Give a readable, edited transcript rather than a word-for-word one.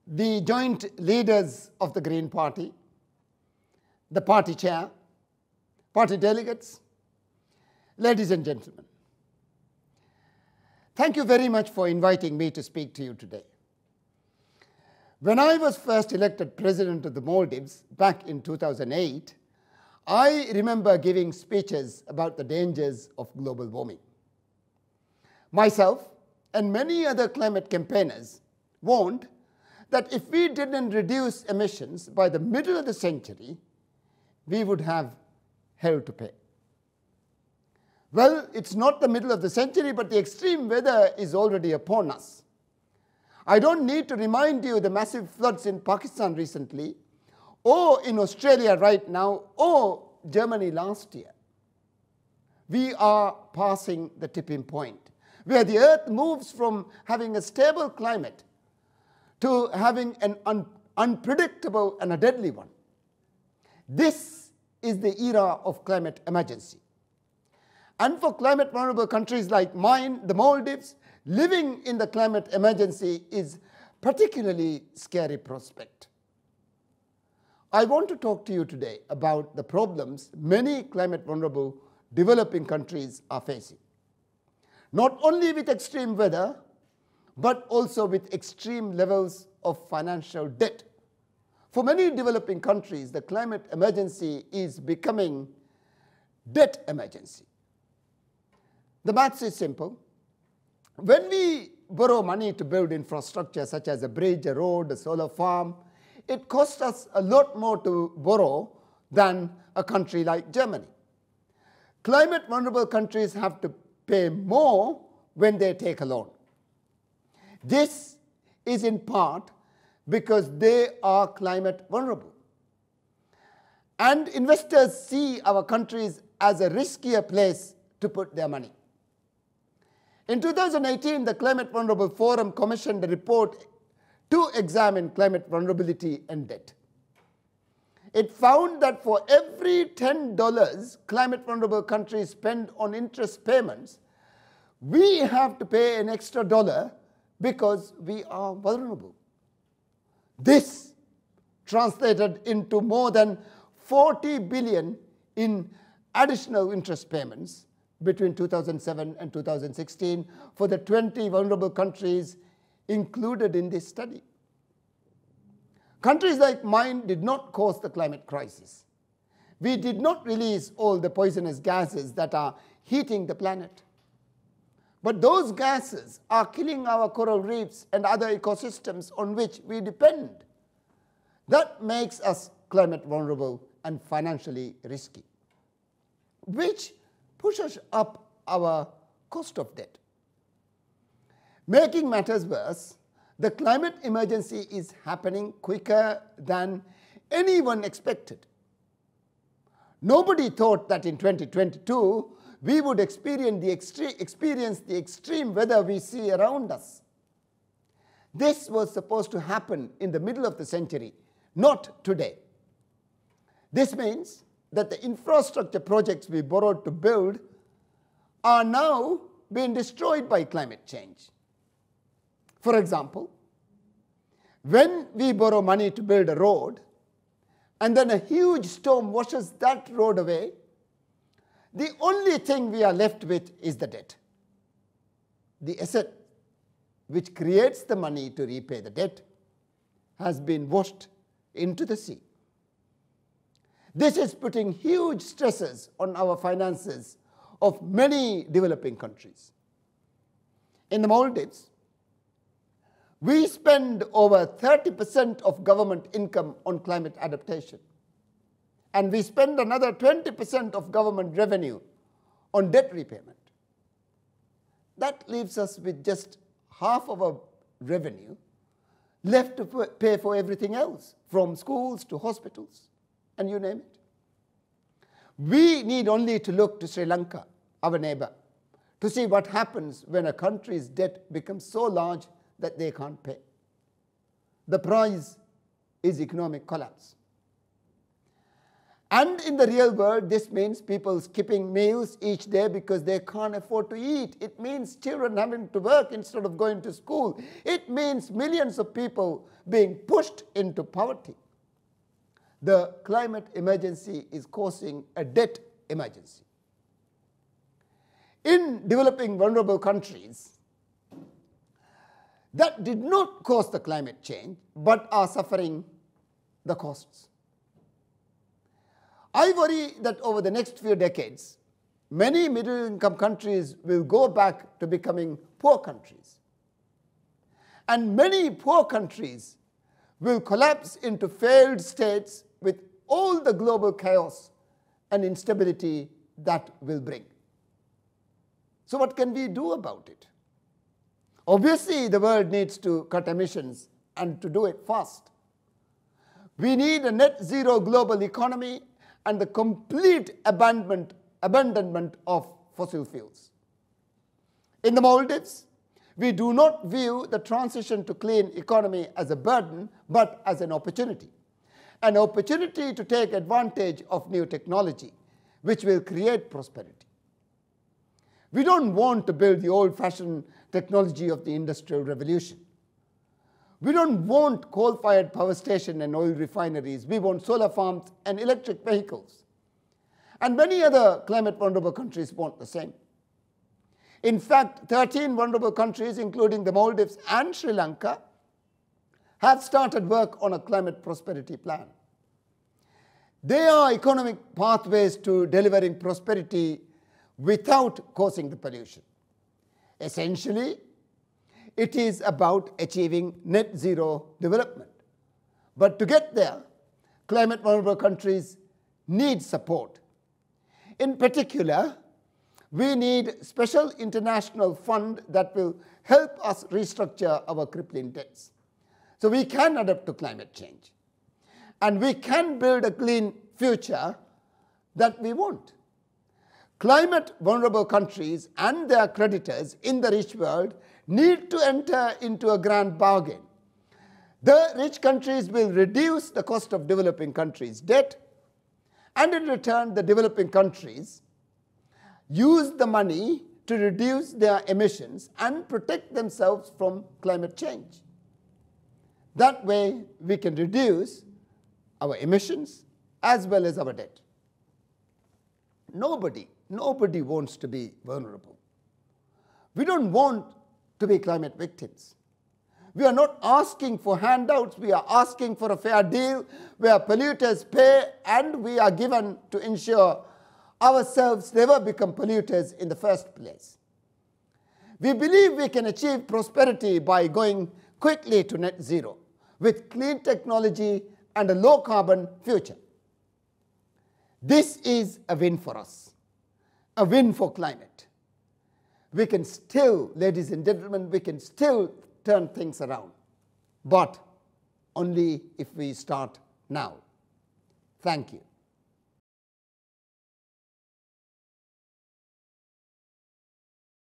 the joint leaders of the Green Party, the party chair, party delegates, ladies and gentlemen. Thank you very much for inviting me to speak to you today. When I was first elected president of the Maldives back in 2008, I remember giving speeches about the dangers of global warming. Myself and many other climate campaigners warned that if we didn't reduce emissions by the middle of the century, we would have hell to pay. Well, it's not the middle of the century, but the extreme weather is already upon us. I don't need to remind you the massive floods in Pakistan recently, or in Australia right now, or Germany last year. We are passing the tipping point, where the earth moves from having a stable climate to having an unpredictable and a deadly one. This is the era of climate emergency. And for climate vulnerable countries like mine, the Maldives, living in the climate emergency is particularly scary prospect. I want to talk to you today about the problems many climate vulnerable developing countries are facing. Not only with extreme weather, but also with extreme levels of financial debt. For many developing countries, the climate emergency is becoming debt emergency. The maths is simple. When we borrow money to build infrastructure such as a bridge, a road, a solar farm, it costs us a lot more to borrow than a country like Germany. Climate vulnerable countries have to pay more when they take a loan. This is in part because they are climate vulnerable. And investors see our countries as a riskier place to put their money. In 2018, the Climate Vulnerable Forum commissioned a report to examine climate vulnerability and debt. It found that for every $10 climate vulnerable countries spend on interest payments, we have to pay an extra dollar because we are vulnerable. This translated into more than 40 billion in additional interest payments between 2007 and 2016 for the 20 vulnerable countries included in this study. Countries like mine did not cause the climate crisis. We did not release all the poisonous gases that are heating the planet. But those gases are killing our coral reefs and other ecosystems on which we depend. That makes us climate vulnerable and financially risky, which pushes up our cost of debt. Making matters worse, the climate emergency is happening quicker than anyone expected. Nobody thought that in 2022 we would experience the extreme weather we see around us. This was supposed to happen in the middle of the century, not today. This means that the infrastructure projects we borrowed to build are now being destroyed by climate change. For example, when we borrow money to build a road and then a huge storm washes that road away, the only thing we are left with is the debt. The asset which creates the money to repay the debt has been washed into the sea. This is putting huge stresses on our finances of many developing countries. In the Maldives, we spend over 30% of government income on climate adaptation. And we spend another 20% of government revenue on debt repayment. That leaves us with just half of our revenue left to pay for everything else, from schools to hospitals, and you name it. We need only to look to Sri Lanka, our neighbor, to see what happens when a country's debt becomes so large that they can't pay. The price is economic collapse. And in the real world, this means people skipping meals each day because they can't afford to eat. It means children having to work instead of going to school. It means millions of people being pushed into poverty. The climate emergency is causing a debt emergency. In developing vulnerable countries that did not cause the climate change but are suffering the costs. I worry that over the next few decades, many middle-income countries will go back to becoming poor countries. And many poor countries will collapse into failed states with all the global chaos and instability that will bring. So what can we do about it? Obviously, the world needs to cut emissions and to do it fast. We need a net zero global economy and the complete abandonment of fossil fuels. In the Maldives, we do not view the transition to clean economy as a burden, but as an opportunity to take advantage of new technology, which will create prosperity. We don't want to build the old-fashioned technology of the Industrial Revolution. We don't want coal-fired power stations and oil refineries. We want solar farms and electric vehicles. And many other climate-vulnerable countries want the same. In fact, 13 vulnerable countries, including the Maldives and Sri Lanka, have started work on a climate prosperity plan. They are economic pathways to delivering prosperity without causing the pollution. Essentially, it is about achieving net zero development. But to get there, climate vulnerable countries need support. In particular, we need special international fund that will help us restructure our crippling debts, so we can adapt to climate change. And we can build a clean future that we want. Climate vulnerable countries and their creditors in the rich world need to enter into a grand bargain. The rich countries will reduce the cost of developing countries' debt, and in return, the developing countries use the money to reduce their emissions and protect themselves from climate change. That way, we can reduce our emissions as well as our debt. Nobody wants to be vulnerable. We don't want to be climate victims. We are not asking for handouts. We are asking for a fair deal where polluters pay and we are given to ensure ourselves never become polluters in the first place. We believe we can achieve prosperity by going quickly to net zero with clean technology and a low carbon future. This is a win for us, a win for climate. We can still, ladies and gentlemen, we can still turn things around, but only if we start now. Thank you.